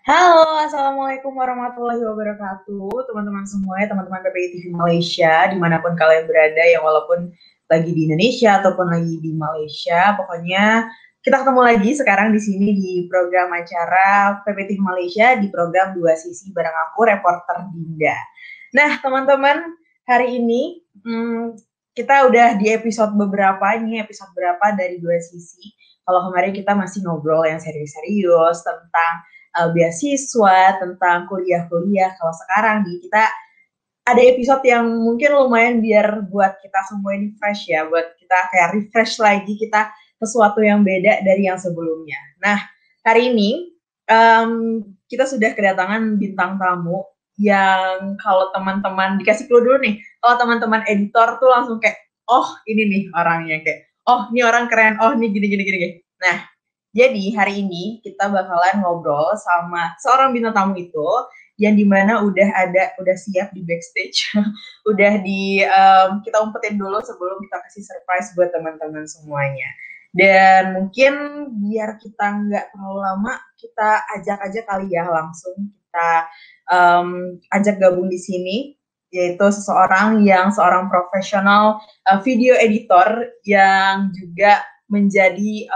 Halo, Assalamualaikum warahmatullahi wabarakatuh, teman-teman semuanya, teman-teman PPI TV Malaysia, dimanapun kalian berada, ya walaupun lagi di Indonesia ataupun lagi di Malaysia, pokoknya kita ketemu lagi sekarang di sini di program acara PPI TV Malaysia di program Dua Sisi bareng aku, reporter Dinda. Nah, teman-teman, hari ini kita udah di episode beberapa, ini episode berapa dari Dua Sisi. Kalau kemarin kita masih ngobrol yang serius-serius tentang beasiswa, tentang kuliah-kuliah. Kalau sekarang nih kita ada episode yang mungkin lumayan biar buat kita semua ini fresh ya, buat kita kayak refresh lagi kita sesuatu yang beda dari yang sebelumnya. Nah, hari ini kita sudah kedatangan bintang tamu yang kalau teman-teman dikasih clue dulu nih, kalau teman-teman editor tuh langsung kayak, oh ini nih orangnya, kayak, oh ini orang keren, oh ini gini. Nah, jadi hari ini kita bakalan ngobrol sama seorang bintang tamu itu yang dimana udah siap di backstage, udah kita umpetin dulu sebelum kita kasih surprise buat teman-teman semuanya. Dan mungkin biar kita nggak terlalu lama, kita ajak aja kali ya langsung kita ajak gabung di sini, yaitu seorang profesional video editor yang juga menjadi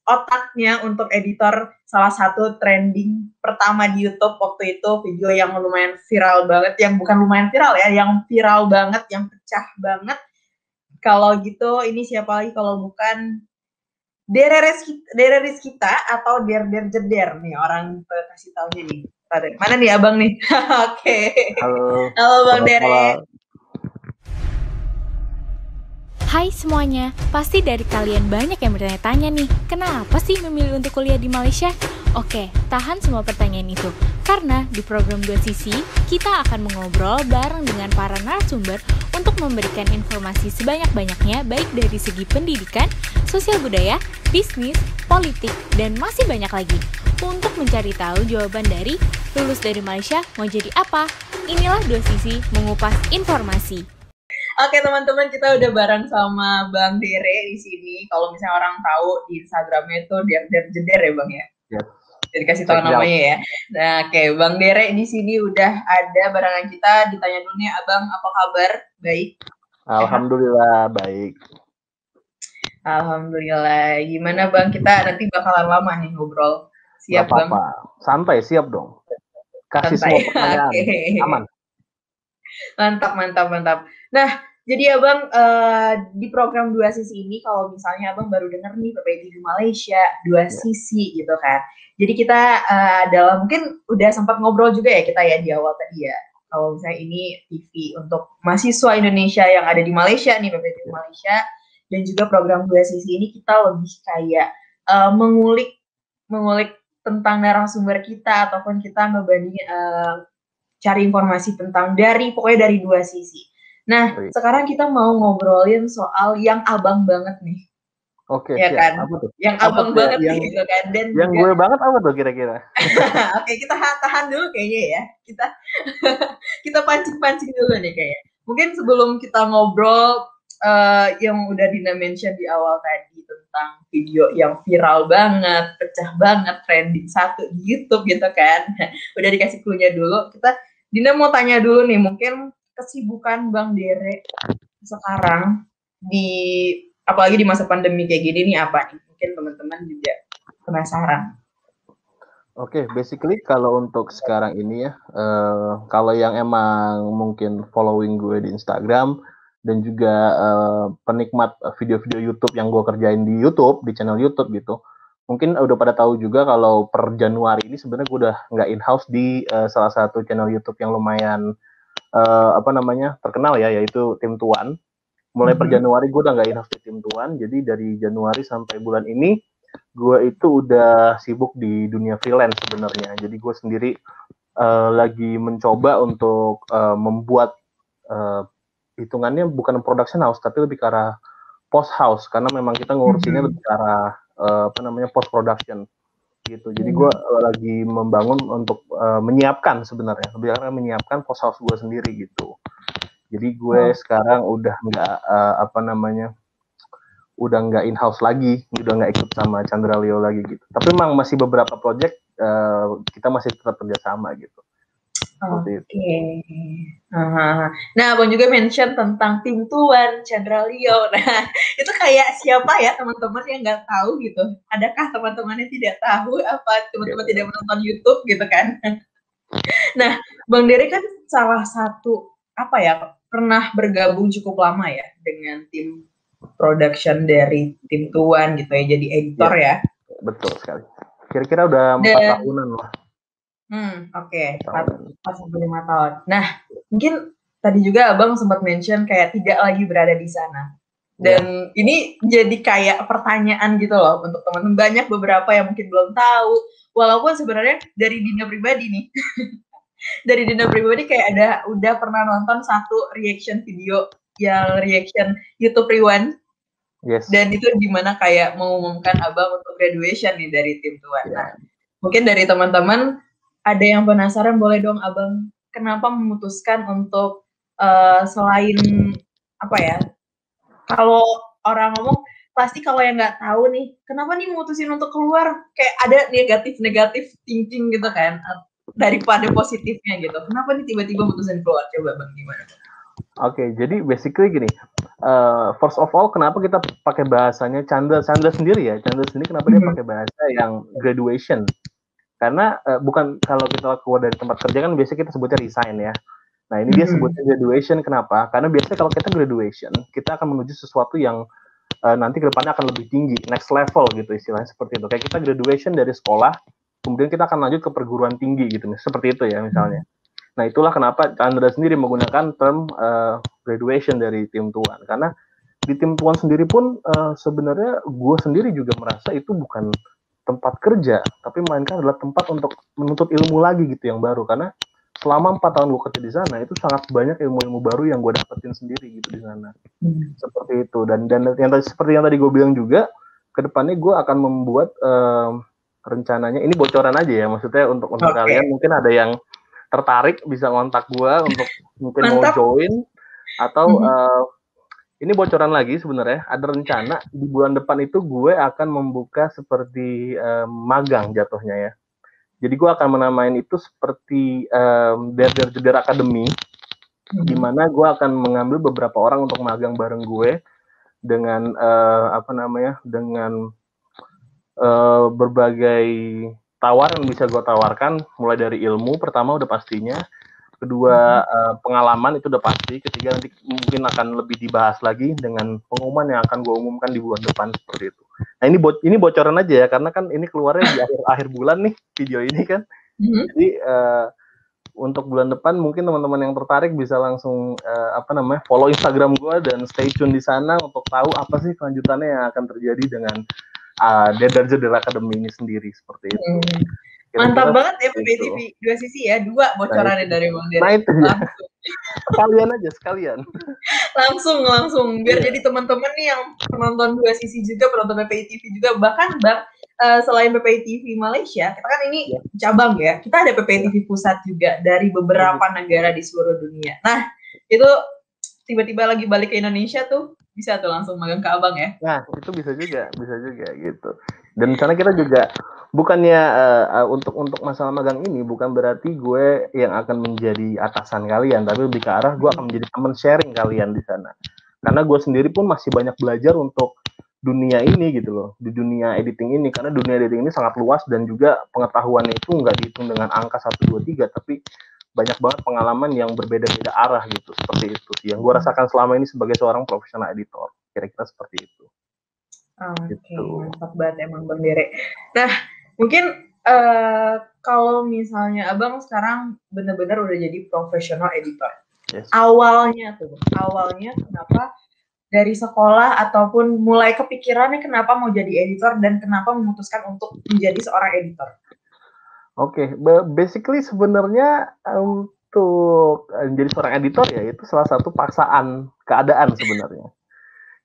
otaknya untuk editor salah satu trending pertama di YouTube waktu itu, video yang lumayan viral banget, yang bukan lumayan viral ya, yang viral banget, yang pecah banget. Kalau gitu ini siapa lagi kalau bukan Dereris kita atau Der Jeder nih orang kasih taunya nih. Mana nih abang nih? Oke. Halo Bang Dere. Hai semuanya, pasti dari kalian banyak yang bertanya-tanya nih, kenapa sih memilih untuk kuliah di Malaysia? Oke, tahan semua pertanyaan itu, karena di program Dua Sisi, kita akan mengobrol bareng dengan para narasumber untuk memberikan informasi sebanyak-banyaknya baik dari segi pendidikan, sosial budaya, bisnis, politik, dan masih banyak lagi. Untuk mencari tahu jawaban dari lulus dari Malaysia mau jadi apa? Inilah Dua Sisi mengupas informasi. Oke teman-teman, kita udah bareng sama Bang Dere di sini. Kalau misalnya orang tahu di Instagramnya itu Der Jeder ya Bang ya. Yes. Jadi kasih tahu namanya ya. Nah, oke, Bang Dere di sini udah ada barengan kita. Ditanya dulu nih, Abang apa kabar? Baik. Alhamdulillah baik. Alhamdulillah. Gimana Bang? Kita nanti bakalan lama nih ngobrol. Siap Bang? Santai, siap dong. Kasih semua pertanyaan. Aman. Mantap. Nah, jadi Abang di program Dua Sisi ini, kalau misalnya Abang baru denger nih PPI TV Malaysia, Dua Sisi gitu kan. Jadi kita adalah mungkin udah sempat ngobrol juga ya kita ya di awal tadi ya. Kalau misalnya ini TV untuk mahasiswa Indonesia yang ada di Malaysia nih, PPI TV Malaysia. Dan juga program Dua Sisi ini kita lebih kayak mengulik tentang narasumber kita ataupun kita ngebandingin cari informasi tentang pokoknya dari Dua Sisi. Nah, sekarang kita mau ngobrolin soal yang abang banget nih. Oke, ya kan? Apa tuh? Yang abang banget nih, gitu kan. Dan yang juga... gue banget apa tuh kira-kira? Oke, kita tahan dulu kayaknya ya. Kita pancing dulu nih kayaknya. Mungkin sebelum kita ngobrol yang udah Dina mention di awal tadi tentang video yang viral banget, pecah banget, trending 1 di YouTube gitu kan. Udah dikasih clue-nya dulu. Dina mau tanya dulu nih, mungkin kesibukan Bang Dere sekarang apalagi di masa pandemi kayak gini nih apa nih? Mungkin teman-teman juga penasaran. Oke, basically kalau untuk sekarang ini ya, kalau yang emang mungkin following gue di Instagram dan juga penikmat video-video YouTube yang gue kerjain di YouTube, di channel YouTube gitu, mungkin udah pada tahu juga kalau per Januari ini sebenarnya gue udah nggak in-house di salah satu channel YouTube yang lumayan terkenal ya, yaitu Tim Tuan. Mulai per Januari gue udah nggak in-house di Tim Tuan, jadi dari Januari sampai bulan ini gue itu udah sibuk di dunia freelance sebenarnya. Jadi gue sendiri lagi mencoba untuk membuat hitungannya bukan production house tapi lebih ke arah post house, karena memang kita ngurusinnya lebih ke arah post production gitu. Jadi gue lagi membangun untuk menyiapkan sebenarnya lebih karena menyiapkan post house gue sendiri gitu. Jadi gue sekarang udah nggak in house lagi, udah nggak ikut sama Chandra Leo lagi gitu. Tapi memang masih beberapa project kita masih tetap kerjasama gitu. Oke. Nah, Abang juga mention tentang tim Tuan Chandra Leo. Nah, itu kayak siapa ya teman-teman yang nggak tahu gitu? Adakah teman-temannya tidak tahu? Apa teman-teman tidak menonton YouTube gitu kan? Nah, Bang Dery kan salah satu pernah bergabung cukup lama ya dengan tim production dari tim Tuan gitu ya, jadi editor ya. Betul sekali. Kira-kira udah 4 tahunan lah. Oke. 4-5 tahun. Nah, mungkin tadi juga Abang sempat mention kayak tidak lagi berada di sana. Dan ini jadi kayak pertanyaan gitu loh untuk teman-teman. Banyak beberapa yang mungkin belum tahu. Walaupun sebenarnya dari Dina pribadi nih. Dari Dina pribadi kayak udah pernah nonton satu reaction video yang reaction YouTube Rewind. Yes. Dan itu dimana kayak mengumumkan Abang untuk graduation nih dari tim Tuan. Nah, mungkin dari teman-teman ada yang penasaran, boleh dong Abang kenapa memutuskan untuk selain kalau orang ngomong pasti kalau yang nggak tahu nih, kenapa nih memutusin untuk keluar, kayak ada negatif thinking gitu kan, daripada positifnya gitu. Kenapa nih tiba-tiba memutusin keluar? Coba Bang gimana? Oke, jadi basically gini, first of all kenapa kita pakai bahasanya Chandra sendiri ya, Chandra sendiri kenapa dia pakai bahasa yang graduation? Karena bukan kalau kita keluar dari tempat kerja kan biasanya kita sebutnya resign ya. Nah ini dia sebutnya graduation, kenapa? Karena biasanya kalau kita graduation, kita akan menuju sesuatu yang nanti kedepannya akan lebih tinggi, next level gitu istilahnya seperti itu. Kayak kita graduation dari sekolah, kemudian kita akan lanjut ke perguruan tinggi gitu, seperti itu ya misalnya. Nah itulah kenapa Chandra sendiri menggunakan term graduation dari tim Tuan. Karena di tim Tuan sendiri pun sebenarnya gue sendiri juga merasa itu bukan tempat kerja, tapi melainkan adalah tempat untuk menuntut ilmu lagi gitu yang baru. Karena selama 4 tahun gue kerja di sana, itu sangat banyak ilmu-ilmu baru yang gue dapetin sendiri gitu di sana. Seperti itu. Dan seperti yang tadi gue bilang juga, kedepannya gue akan membuat rencananya, ini bocoran aja ya, maksudnya untuk kalian mungkin ada yang tertarik bisa kontak gue untuk mungkin mau join, atau ini bocoran lagi sebenarnya, ada rencana di bulan depan itu gue akan membuka seperti magang jatuhnya ya. Jadi gue akan menamain itu seperti Jeder Academy, di mana gue akan mengambil beberapa orang untuk magang bareng gue dengan dengan berbagai tawaran yang bisa gue tawarkan, mulai dari ilmu pertama udah pastinya, kedua pengalaman itu udah pasti, ketiga nanti mungkin akan lebih dibahas lagi dengan pengumuman yang akan gue umumkan di bulan depan seperti itu. Nah ini bocoran aja ya, karena kan ini keluarnya di akhir bulan nih video ini kan. Jadi untuk bulan depan mungkin teman-teman yang tertarik bisa langsung follow Instagram gue dan stay tune di sana untuk tahu apa sih kelanjutannya yang akan terjadi dengan Jeder Academy ini sendiri seperti itu. Mantap banget ya PPTV 2 sisi ya, 2 bocorannya dari Bang Dery. Nah itu ya. Sekalian. Langsung biar jadi teman-teman nih yang penonton 2 sisi juga, penonton PPTV juga, bahkan Bang selain PPTV Malaysia, kita kan ini cabang ya, kita ada PPTV pusat juga dari beberapa negara di seluruh dunia. Nah itu tiba-tiba lagi balik ke Indonesia tuh bisa tuh langsung magang ke Abang ya. Nah itu bisa juga gitu. Dan sana kita juga bukannya untuk masalah magang ini bukan berarti gue yang akan menjadi atasan kalian, tapi lebih ke arah gue akan menjadi teman sharing kalian di sana. Karena gue sendiri pun masih banyak belajar untuk dunia ini gitu loh, di dunia editing ini, karena dunia editing ini sangat luas dan juga pengetahuannya itu nggak dihitung dengan angka 1, 2, 3, tapi banyak banget pengalaman yang berbeda-beda arah gitu, seperti itu sih yang gue rasakan selama ini sebagai seorang profesional editor, kira-kira seperti itu. Oke, mantap banget emang Bang Dery. Nah, mungkin kalau misalnya Abang sekarang benar-benar udah jadi profesional editor. Yes. Awalnya kenapa dari sekolah ataupun mulai kepikirannya kenapa mau jadi editor dan kenapa memutuskan untuk menjadi seorang editor? Oke, basically sebenarnya untuk menjadi seorang editor ya itu salah satu paksaan keadaan sebenarnya.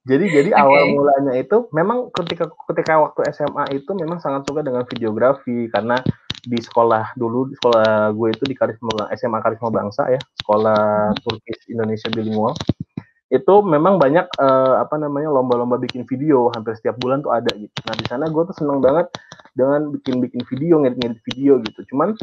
Jadi awal mulanya itu memang ketika waktu SMA itu memang sangat suka dengan videografi, karena di sekolah gue itu di SMA Karisma Bangsa ya, sekolah Turkish Indonesia Bilingual. itu memang banyak lomba-lomba bikin video hampir setiap bulan tuh ada gitu. Nah di sana gue tuh seneng banget dengan bikin video, ngedit video gitu. Cuman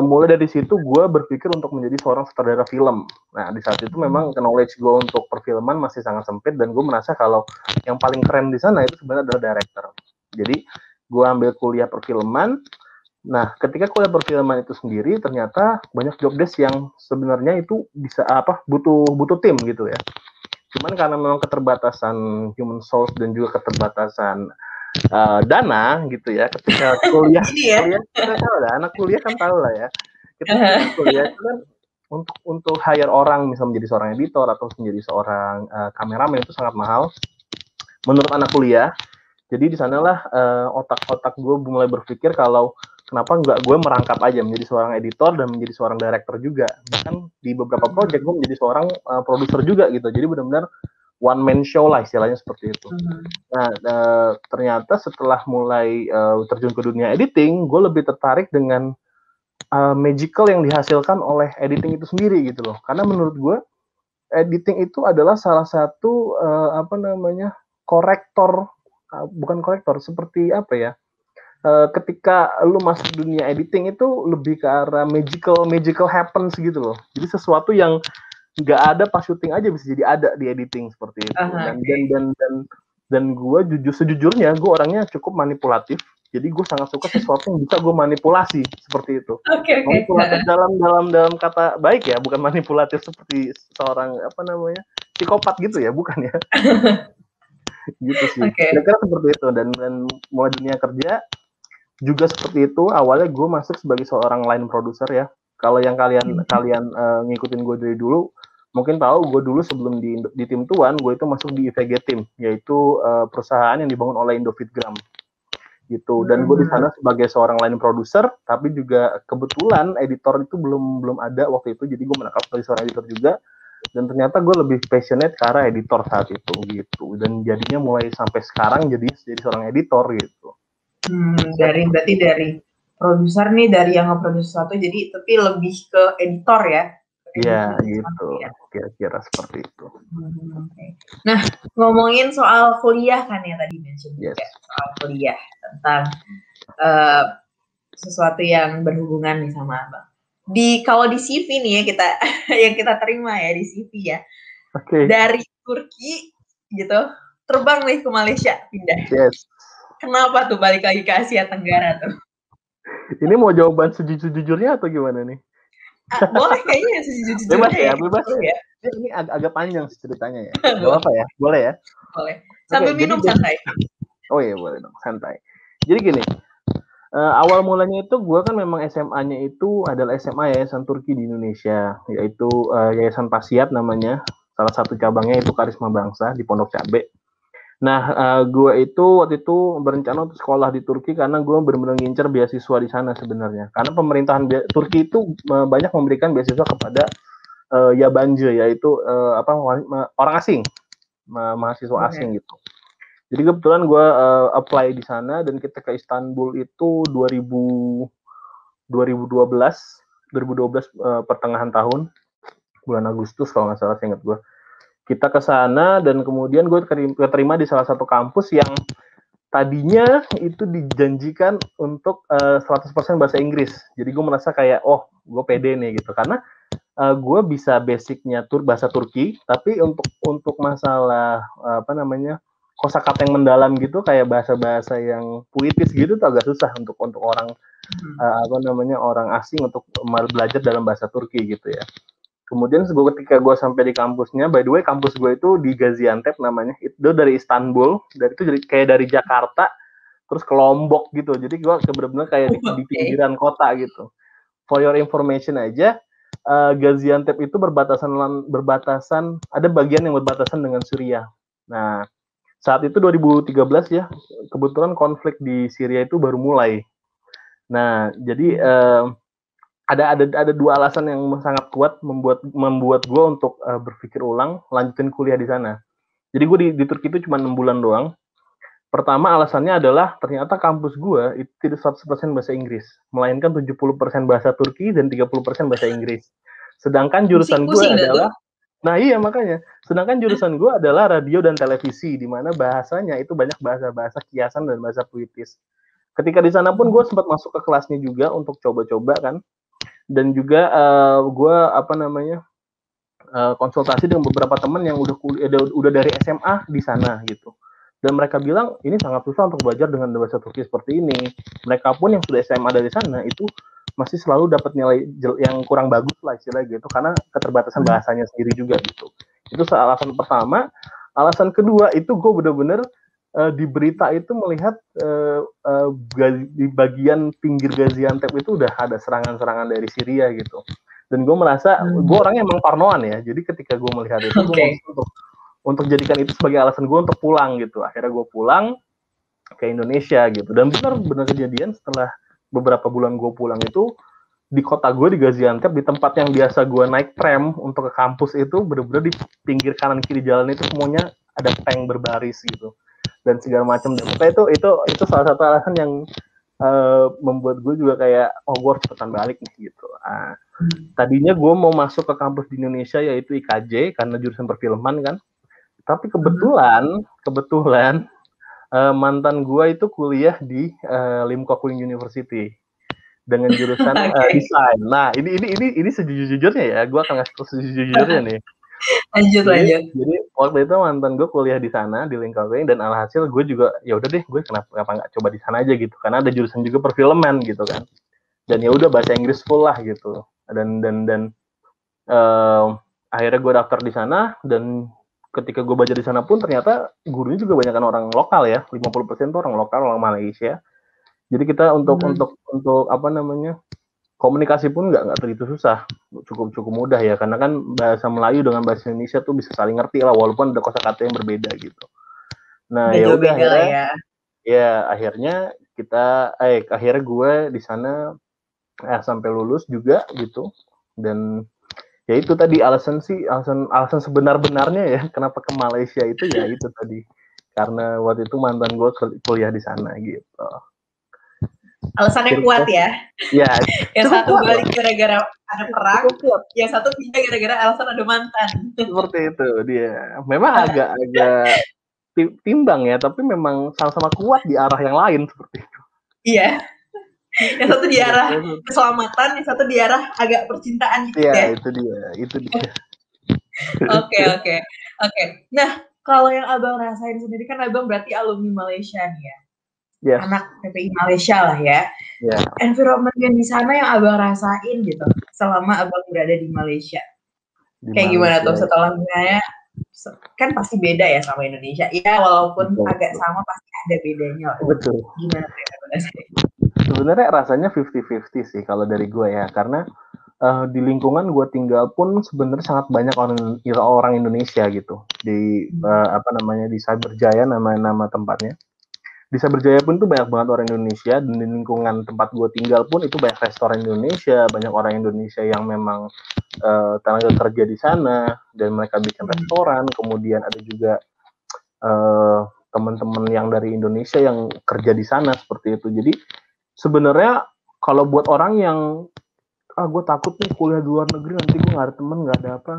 mulai dari situ gue berpikir untuk menjadi seorang sutradara film. Nah di saat itu memang knowledge gue untuk perfilman masih sangat sempit dan gue merasa kalau yang paling keren di sana itu sebenarnya adalah director. Jadi gue ambil kuliah perfilman. Nah, ketika kuliah perfilman itu sendiri, ternyata banyak job desk yang sebenarnya itu bisa butuh tim gitu ya. Cuman karena memang keterbatasan human source dan juga keterbatasan dana gitu ya, ketika kuliah kita tahu lah, anak kuliah kan tahu lah ya. Ketika kuliah itu kan untuk hire orang, misalnya menjadi seorang editor atau menjadi seorang kameramen itu sangat mahal. Menurut anak kuliah, jadi di sanalah otak-otak gue mulai berpikir kalau kenapa nggak gue merangkap aja menjadi seorang editor dan menjadi seorang director juga. Bahkan di beberapa project gue menjadi seorang produser juga gitu. Jadi benar-benar one man show lah istilahnya seperti itu. Nah ternyata setelah mulai terjun ke dunia editing, gue lebih tertarik dengan magical yang dihasilkan oleh editing itu sendiri gitu loh. Karena menurut gue editing itu adalah salah satu bukan korektor, seperti apa ya? Ketika lu masuk dunia editing itu lebih ke arah magical happens gitu loh. Jadi sesuatu yang nggak ada pas syuting aja bisa jadi ada di editing seperti itu. Dan gue sejujurnya gue orangnya cukup manipulatif. Jadi gue sangat suka sesuatu yang bisa gue manipulasi seperti itu. Manipulatif dalam kata baik ya, bukan manipulatif seperti seorang psikopat gitu ya, bukan ya. Gitu sih. Kira-kira seperti itu dan mulai dunia kerja juga seperti itu. Awalnya gue masuk sebagai seorang line producer ya. Kalau yang kalian ngikutin gue dari dulu, mungkin tahu gue dulu sebelum di tim Tuan, gue itu masuk di IVG Team, yaitu perusahaan yang dibangun oleh Indofitgram gitu. Dan gue di sana sebagai seorang line producer, tapi juga kebetulan editor itu belum ada waktu itu, jadi gue menangkap sebagai seorang editor juga. Dan ternyata gue lebih passionate ke arah editor saat itu gitu. Dan jadinya mulai sampai sekarang jadi seorang editor gitu. Berarti dari produser nih, dari yang nge-produce sesuatu jadi tapi lebih ke editor ya. Iya gitu, kira-kira seperti itu. Nah, ngomongin soal kuliah kan ya tadi mention juga soal kuliah tentang sesuatu yang berhubungan nih sama Abang. Kalau di CV nih ya yang kita terima ya di CV ya. Dari Turki gitu, terbang nih ke Malaysia, pindah. Kenapa tuh balik lagi ke Asia Tenggara tuh? Ini mau jawaban sejujurnya atau gimana nih? Boleh kayaknya sejujurnya. Bebas ya. Ini agak panjang ceritanya ya. Gak apa ya? Boleh ya? Boleh. Sambil minum santai. Oh iya boleh dong, santai. Jadi gini, awal mulanya itu gue kan memang SMA-nya itu adalah SMA Yayasan Turki di Indonesia, yaitu Yayasan Pasiat namanya. Salah satu cabangnya itu Karisma Bangsa di Pondok Cabe. Nah, gue itu waktu itu berencana untuk sekolah di Turki karena gue benar-benar ngincer beasiswa di sana sebenarnya. Karena pemerintahan Turki itu banyak memberikan beasiswa kepada yabancı, yaitu orang asing, mahasiswa asing gitu. Jadi kebetulan gue apply di sana dan kita ke Istanbul itu 2012 pertengahan tahun, bulan Agustus kalau nggak salah, saya ingat gue. Kita ke sana dan kemudian gue keterima di salah satu kampus yang tadinya itu dijanjikan untuk 100% bahasa Inggris. Jadi gue merasa kayak, oh gue pede nih gitu. Karena gue bisa basicnya bahasa Turki, tapi untuk masalah kosakata yang mendalam gitu, kayak bahasa-bahasa yang puitis gitu tuh agak susah untuk orang orang asing untuk belajar dalam bahasa Turki gitu ya. Kemudian ketika gue sampai di kampusnya, by the way kampus gue itu di Gaziantep namanya, itu dari Istanbul, kayak dari Jakarta, terus ke Lombok gitu, jadi gue benar-benar kayak di pinggiran kota gitu. For your information aja, Gaziantep itu berbatasan, ada bagian yang berbatasan dengan Suriah. Nah, saat itu 2013 ya, kebetulan konflik di Syria itu baru mulai. Nah, jadi ada dua alasan yang sangat kuat membuat gue untuk berpikir ulang lanjutin kuliah di sana. Jadi gue di Turki itu cuma 6 bulan doang. Pertama alasannya adalah ternyata kampus gue itu tidak 100% bahasa Inggris, melainkan 70% bahasa Turki dan 30% bahasa Inggris. Sedangkan jurusan gue adalah, nah iya makanya, Sedangkan jurusan gue adalah radio dan televisi, di mana bahasanya itu banyak bahasa-bahasa kiasan dan bahasa puitis. Ketika di sana pun gue sempat masuk ke kelasnya juga untuk coba-coba kan, dan juga gue konsultasi dengan beberapa teman yang udah dari SMA di sana gitu. Dan mereka bilang ini sangat susah untuk belajar dengan bahasa Turki seperti ini. Mereka pun yang sudah SMA dari sana itu masih selalu dapat nilai yang kurang bagus lah istilahnya gitu, karena keterbatasan bahasanya sendiri juga gitu. Itu alasan pertama. Alasan kedua itu gue bener-bener di berita itu melihat di bagian pinggir Gaziantep itu udah ada serangan-serangan dari Syria gitu. Dan gue merasa gue orangnya emang parnoan ya. Jadi ketika gue melihat itu, gue untuk jadikan itu sebagai alasan gue untuk pulang gitu. Akhirnya gue pulang ke Indonesia gitu. Dan benar kejadian setelah beberapa bulan gue pulang itu, di kota gue di Gaziantep, di tempat yang biasa gue naik tram untuk ke kampus itu, bener-bener di pinggir kanan kiri jalan itu semuanya ada tank berbaris gitu dan segala macam. Dan itu salah satu alasan yang membuat gue juga kayak gue harus cepetan balik nih gitu. Tadinya gue mau masuk ke kampus di Indonesia yaitu IKJ karena jurusan perfilman kan, tapi kebetulan mantan gue itu kuliah di Lim Kok Kuen University dengan jurusan desain. Nah, ini sejujurnya ya, gue akan ngasih sejujurnya nih. Lanjut. Jadi waktu itu mantan gue kuliah di sana di Lim Kok Kuen, dan alhasil gue juga ya udah deh, gue kenapa nggak coba di sana aja gitu, karena ada jurusan juga perfilman gitu kan. Dan ya udah bahasa Inggris full lah gitu. Dan akhirnya gue daftar di sana, dan ketika gue belajar di sana pun ternyata gurunya juga banyak orang lokal ya, 50% tuh orang lokal, orang Malaysia. Jadi kita untuk komunikasi pun nggak begitu susah, cukup mudah ya, karena kan bahasa Melayu dengan bahasa Indonesia tuh bisa saling ngerti lah, walaupun ada kosakata yang berbeda gitu. Nah ya udah akhirnya akhirnya gue di sana sampai lulus juga gitu. Dan ya itu tadi alasan sebenar-benarnya ya kenapa ke Malaysia itu ya itu tadi, karena waktu itu mantan gue kuliah di sana gitu. Alasannya kuat ya. Ya. Yang satu balik gara-gara ada perang, yang satu pindah gara-gara alasan ada mantan. Seperti itu dia. Memang agak timbang ya, tapi memang sama-sama kuat di arah yang lain seperti itu. Iya. Yang satu di arah keselamatan, yang satu di arah agak percintaan gitu ya. Iya, itu dia. Oke. Nah, kalau yang Abang rasain sendiri kan Abang berarti alumni Malaysia nih ya. Yes. Anak PPI Malaysia lah ya. Yeah. Environment yang di sana yang Abang rasain gitu selama Abang berada di Malaysia. Kayak gimana tuh setelah misalnya, kan pasti beda ya sama Indonesia. Iya, walaupun agak sama pasti ada bedanya lah. Betul. Gimana tuh rasanya? Sebenarnya rasanya 50-50 sih kalau dari gue ya, karena di lingkungan gue tinggal pun sebenarnya sangat banyak orang Indonesia gitu di di Cyberjaya, nama tempatnya. Di Cyberjaya pun tuh banyak banget orang Indonesia, dan di lingkungan tempat gue tinggal pun itu banyak restoran Indonesia, banyak orang Indonesia yang memang tenaga kerja di sana dan mereka bikin restoran. Kemudian ada juga teman-teman yang dari Indonesia yang kerja di sana seperti itu. Jadi sebenarnya kalau buat orang yang gue takut nih kuliah di luar negeri nanti gue nggak ada temen, nggak ada apa,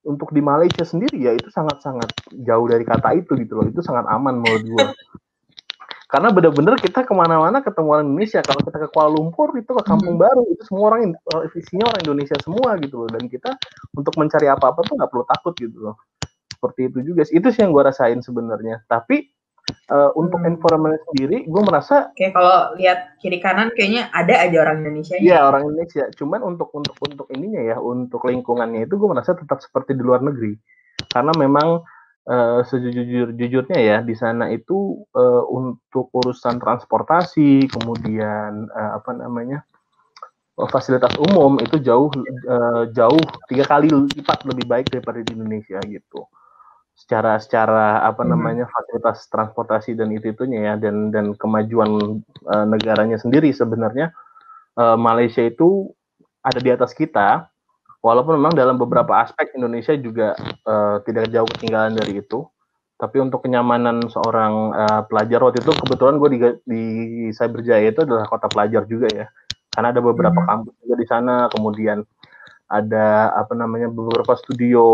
untuk di Malaysia sendiri ya itu sangat-sangat jauh dari kata itu gitu loh. Itu sangat aman menurut gue. Karena benar-benar kita kemana-mana ketemu orang Indonesia. Kalau kita ke Kuala Lumpur itu ke Kampung Baru itu semua orang isinya orang Indonesia semua gitu loh. Dan kita untuk mencari apa-apa tuh nggak perlu takut gitu loh. Seperti itu juga. Itu sih yang gue rasain sebenarnya. Tapi untuk environment sendiri, gue merasa kayak kalau lihat kiri kanan kayaknya ada aja orang Indonesia. Iya, orang Indonesia. Cuman untuk ininya ya, untuk lingkungannya itu gue merasa tetap seperti di luar negeri. Karena memang sejujurnya ya di sana itu untuk urusan transportasi, kemudian fasilitas umum itu jauh 3 kali lipat lebih baik daripada di Indonesia gitu. Secara fasilitas transportasi dan itunya ya, dan kemajuan negaranya sendiri sebenarnya Malaysia itu ada di atas kita, walaupun memang dalam beberapa aspek Indonesia juga tidak jauh ketinggalan dari itu. Tapi untuk kenyamanan seorang pelajar, waktu itu kebetulan gue di Cyberjaya itu adalah kota pelajar juga ya, karena ada beberapa kampus juga di sana, kemudian ada beberapa studio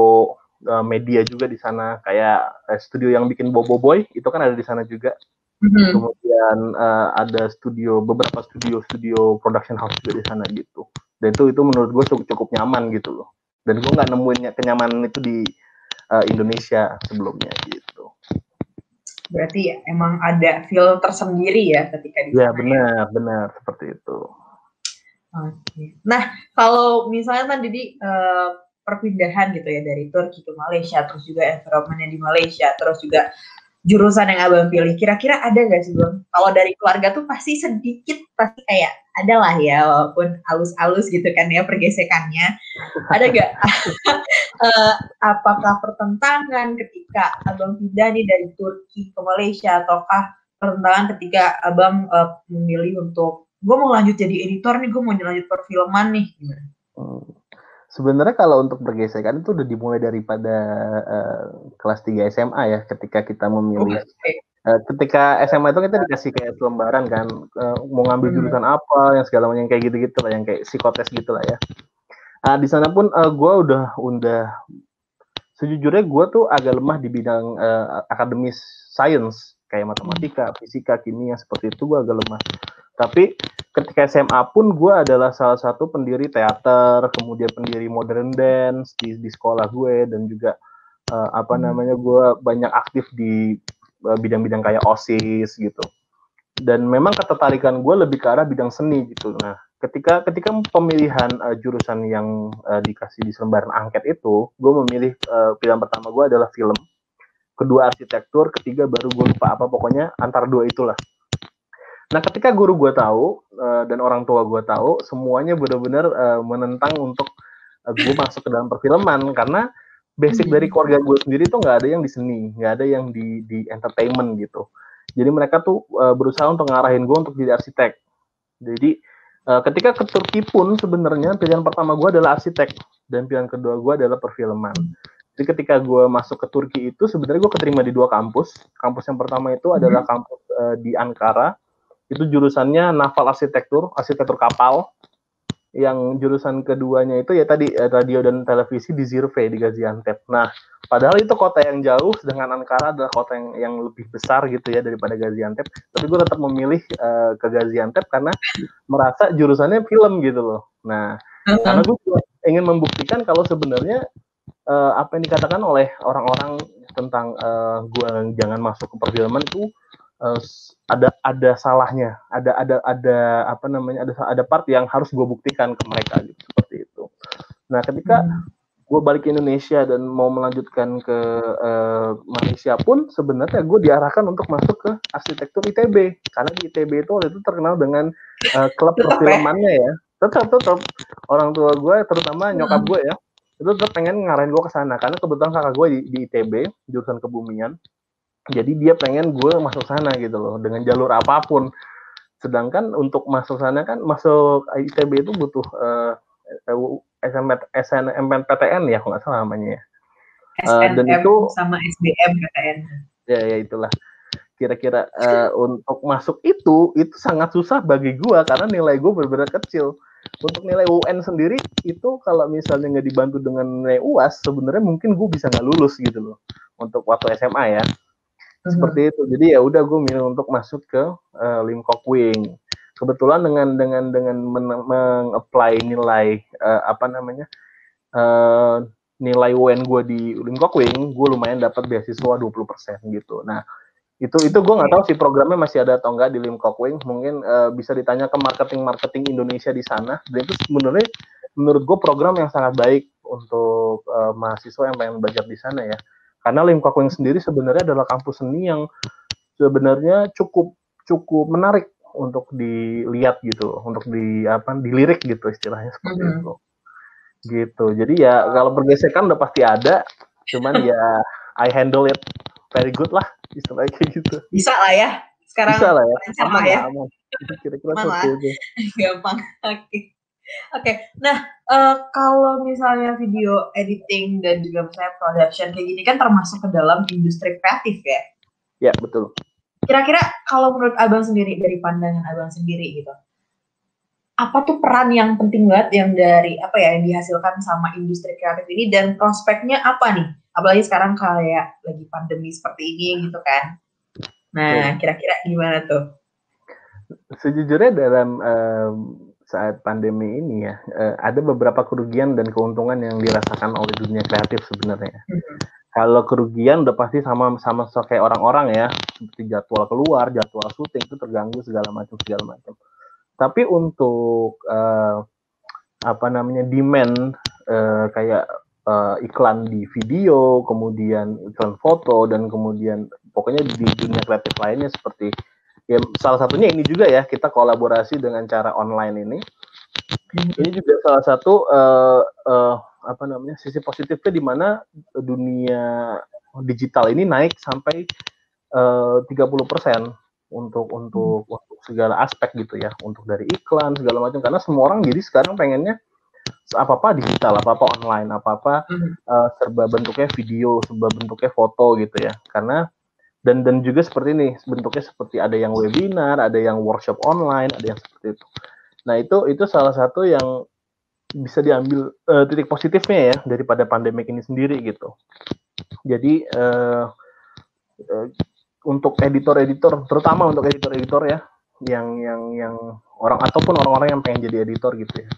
media juga di sana, kayak studio yang bikin Bobo Boy itu kan ada di sana juga. Kemudian ada beberapa studio production house juga di sana gitu. Dan itu menurut gue cukup nyaman gitu loh. Dan gue nggak nemuin kenyamanan itu di Indonesia sebelumnya gitu. Berarti ya emang ada feel tersendiri ya ketika di sana. Ya benar seperti itu. Oke. Nah kalau misalnya kan Didi perpindahan gitu ya dari Turki ke Malaysia, terus juga environment-nya di Malaysia, terus juga jurusan yang abang pilih, kira-kira ada nggak sih bang? Kalau dari keluarga tuh pasti sedikit, pasti kayak ada lah ya, walaupun halus-halus gitu kan ya pergesekannya. Ada nggak? Apakah pertentangan ketika abang pindah nih dari Turki ke Malaysia, ataukah pertentangan ketika abang memilih untuk gue mau lanjut jadi editor nih, gue mau lanjut perfilman nih? Sebenarnya kalau untuk pergesekan itu udah dimulai daripada kelas 3 SMA ya, ketika kita memilih. Ketika SMA itu kita dikasih kayak lembaran kan, mau ngambil jurusan apa, yang segala macam kayak gitu-gitu lah, yang kayak psikotes gitu lah ya. Di sana pun gue udah sejujurnya gue tuh agak lemah di bidang akademis science, kayak matematika, fisika, kimia, seperti itu gue agak lemah. Tapi ketika SMA pun gue adalah salah satu pendiri teater, kemudian pendiri modern dance di sekolah gue, dan juga gue banyak aktif di bidang-bidang kayak OSIS gitu. Dan memang ketertarikan gue lebih ke arah bidang seni gitu. Nah, ketika pemilihan jurusan yang dikasih di lembaran angket itu, gue memilih pilihan pertama gue adalah film, kedua arsitektur, ketiga baru gue lupa apa, pokoknya antara dua itulah. Nah, ketika guru gue tahu dan orang tua gue tahu, semuanya benar-benar menentang untuk gue masuk ke dalam perfilman, karena basic dari keluarga gue sendiri tuh nggak ada yang di seni, nggak ada yang di entertainment gitu. Jadi mereka tuh berusaha untuk ngarahin gue untuk jadi arsitek. Jadi ketika ke Turki pun sebenarnya pilihan pertama gue adalah arsitek, dan pilihan kedua gue adalah perfilman. Jadi ketika gue masuk ke Turki itu sebenarnya gue keterima di dua kampus. Kampus yang pertama itu adalah kampus di Ankara. Itu jurusannya naval arsitektur kapal. Yang jurusan keduanya itu ya tadi radio dan televisi di Zirve di Gaziantep. Nah, padahal itu kota yang jauh, sedangkan Ankara adalah kota yang lebih besar gitu ya daripada Gaziantep. Tapi gue tetap memilih ke Gaziantep karena merasa jurusannya film gitu loh. Nah, karena gue ingin membuktikan kalau sebenarnya apa yang dikatakan oleh orang-orang tentang gue jangan masuk ke perfilman itu ada salahnya, ada part yang harus gue buktikan ke mereka gitu, seperti itu. Nah, ketika gue balik ke Indonesia dan mau melanjutkan ke Malaysia pun sebenarnya gue diarahkan untuk masuk ke arsitektur ITB, karena di ITB itu waktu itu terkenal dengan klub perfilmannya ya. Tetap orang tua gue, terutama nyokap gue ya, itu tetap pengen ngarahin gue ke sana, karena kebetulan kakak gue di ITB jurusan kebumian. Jadi dia pengen gue masuk sana gitu loh, dengan jalur apapun. Sedangkan untuk masuk sana kan, masuk ITB itu butuh SNMPTN ya, kalau nggak salah namanya ya. Dan itu sama SBMPTN. Ya itulah. Kira-kira untuk masuk itu sangat susah bagi gue, karena nilai gue benar-benar kecil. Untuk nilai UN sendiri itu kalau misalnya nggak dibantu dengan nilai UAS, sebenarnya mungkin gue bisa nggak lulus gitu loh. Untuk waktu SMA ya. Seperti itu. Jadi ya udah gue milih untuk masuk ke Lim Kok Wing. Kebetulan dengan meng-apply nilai nilai UN gue di Lim Kok Wing, gue lumayan dapat beasiswa 20% gitu. Nah, itu gue nggak tahu sih programnya masih ada atau enggak di Lim Kok Wing. Mungkin bisa ditanya ke marketing Indonesia di sana. Dan itu sebenarnya menurut gue program yang sangat baik untuk mahasiswa yang pengen belajar di sana ya. Karena Lim Kok Wing sendiri sebenarnya adalah kampus seni yang sebenarnya cukup menarik untuk dilihat gitu, untuk dilirik gitu istilahnya seperti itu. Gitu. Jadi ya kalau pergesekan udah pasti ada, cuman ya I handle it very good lah istilahnya kayak gitu. Bisa lah ya. Sekarang bisa lah ya. Aman ya. Kira-kira seperti itu. Gampang. Oke. Nah, kalau misalnya video editing dan juga misalnya production kayak gini kan termasuk ke dalam industri kreatif ya? Ya, betul. Kira-kira kalau menurut abang sendiri, dari pandangan abang sendiri gitu, apa tuh peran yang penting banget yang dihasilkan sama industri kreatif ini, dan prospeknya apa nih apalagi sekarang kayak lagi pandemi seperti ini gitu kan. Nah, kira-kira gimana tuh? Sejujurnya dalam saat pandemi ini ya, ada beberapa kerugian dan keuntungan yang dirasakan oleh dunia kreatif sebenarnya. Kalau kerugian udah pasti sama kayak orang-orang ya, seperti jadwal keluar, jadwal syuting itu terganggu segala macam. Tapi untuk demand kayak iklan di video, kemudian iklan foto, dan kemudian pokoknya di dunia kreatif lainnya seperti ya salah satunya ini juga ya, kita kolaborasi dengan cara online ini. Ini juga salah satu sisi positifnya di mana dunia digital ini naik sampai 30% untuk segala aspek gitu ya, untuk dari iklan segala macam, karena semua orang jadi sekarang pengennya apa-apa digital, apa-apa online, apa-apa serba bentuknya video, serba bentuknya foto gitu ya. Karena dan juga seperti ini, bentuknya seperti ada yang webinar, ada yang workshop online, ada yang seperti itu. Nah, itu salah satu yang bisa diambil titik positifnya ya daripada pandemik ini sendiri gitu. Jadi untuk editor-editor, terutama untuk editor-editor ya, yang orang ataupun orang-orang yang pengen jadi editor gitu ya.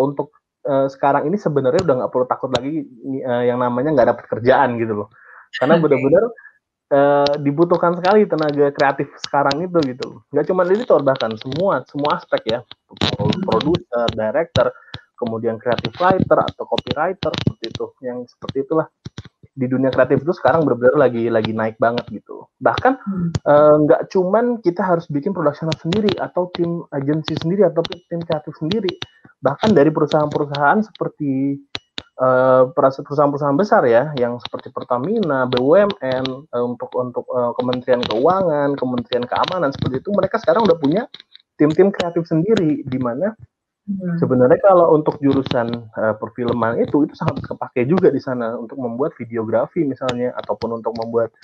Untuk sekarang ini sebenarnya udah nggak perlu takut lagi yang namanya nggak dapat kerjaan gitu loh, karena benar-benar dibutuhkan sekali tenaga kreatif sekarang itu gitu. Nggak cuma editor, bahkan semua aspek ya, produser, director, kemudian creative writer atau copywriter seperti itu. Yang seperti itulah di dunia kreatif itu sekarang benar-benar lagi naik banget gitu. Bahkan nggak cuman kita harus bikin production house sendiri atau tim agensi sendiri atau tim kreatif sendiri. Bahkan dari perusahaan-perusahaan seperti perusahaan-perusahaan besar ya, yang seperti Pertamina, BUMN, untuk Kementerian Keuangan, Kementerian Keamanan seperti itu, mereka sekarang udah punya tim-tim kreatif sendiri, di mana sebenarnya kalau untuk jurusan perfilman itu sangat kepake juga di sana untuk membuat videografi misalnya, ataupun untuk membuat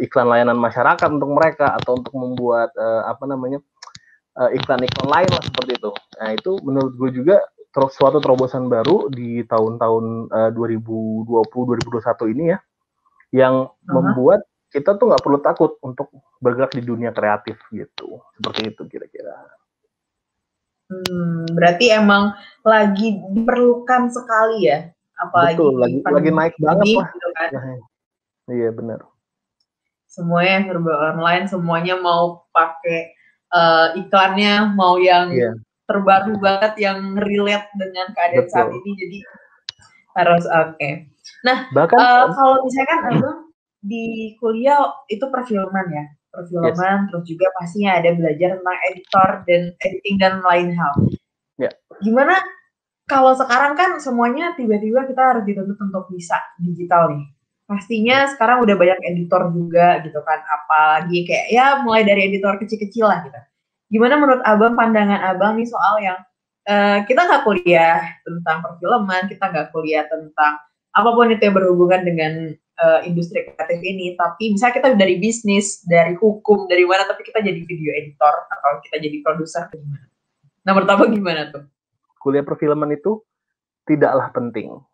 iklan layanan masyarakat untuk mereka, atau untuk membuat iklan-iklan lain lah seperti itu. Nah, itu menurut gue juga suatu terobosan baru di tahun-tahun 2020-2021 ini ya, yang membuat kita tuh nggak perlu takut untuk bergerak di dunia kreatif gitu. Seperti itu kira-kira. Berarti emang lagi diperlukan sekali ya, apalagi betul, lagi naik banget lah. Gitu kan? Iya benar. Semuanya serba online, semuanya mau pakai iklannya, mau yang terbaru banget, yang relate dengan keadaan saat ini, jadi harus oke. Nah, bahkan kalau misalkan Abang di kuliah itu perfilman ya, terus juga pastinya ada belajar tentang editor dan editing dan lain hal. Gimana kalau sekarang kan semuanya tiba-tiba kita harus dituntut untuk bisa digital nih? Pastinya sekarang udah banyak editor juga gitu kan, apalagi kayak ya mulai dari editor kecil-kecil lah gitu. Gimana menurut Abang, pandangan Abang nih soal yang kita nggak kuliah tentang perfilman, kita nggak kuliah tentang apapun itu yang berhubungan dengan industri kreatif ini, tapi misalnya kita dari bisnis, dari hukum, dari mana, tapi kita jadi video editor atau kita jadi produser, gimana? Nah, menurut Abang gimana tuh? Kuliah perfilman itu tidaklah penting.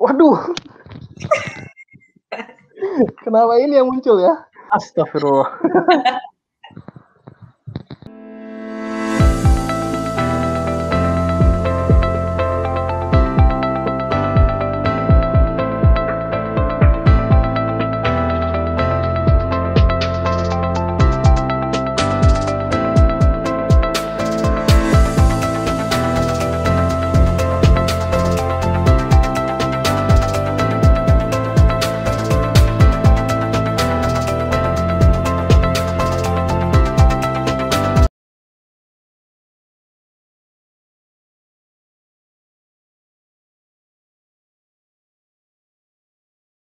Waduh. Kenapa ini yang muncul ya? Astagfirullah.